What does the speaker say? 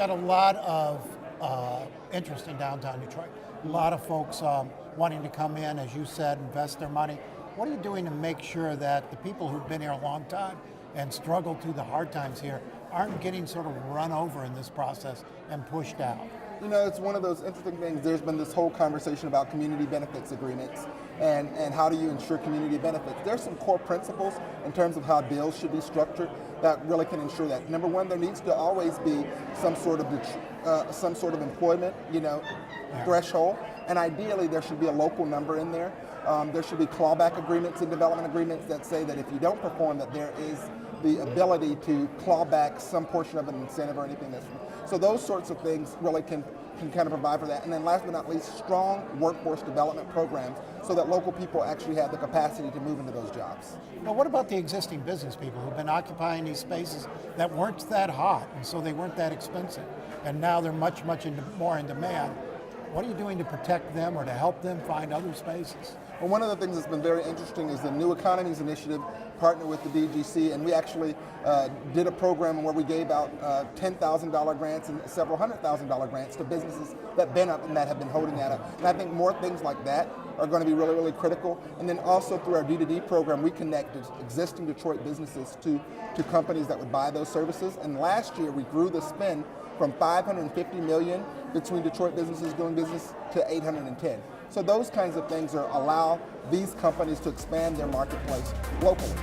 got a lot of interest in downtown Detroit. A lot of folks wanting to come in, as you said, invest their money. What are you doing to make sure that the people who've been here a long time and struggled through the hard times here aren't getting sort of run over in this process and pushed out? You know, it's one of those interesting things. There's been this whole conversation about community benefits agreements and how do you ensure community benefits. There's some core principles in terms of how deals should be structured that really can ensure that. Number one, there needs to always be some sort of employment, threshold, and ideally there should be a local number in there. There should be clawback agreements and development agreements that say that if you don't perform, that there is the ability to claw back some portion of an incentive or anything that's. So those sorts of things really can kind of provide for that. And then last but not least, strong workforce development programs so that local people actually have the capacity to move into those jobs. Now, what about the existing business people who've been occupying these spaces that weren't that hot and so they weren't that expensive, and now they're much more in demand? What are you doing to protect them or to help them find other spaces? Well, one of the things that's been very interesting is the New Economies Initiative partnered with the DGC, and we actually did a program where we gave out $10,000 grants and several $100,000 grants to businesses that been up and that have been holding that up. And I think more things like that are going to be really, really critical. And then also through our D2D program, we connected existing Detroit businesses to companies that would buy those services. And last year, we grew the spend from $550 million between Detroit businesses doing business to $810. So those kinds of things allow these companies to expand their marketplace locally.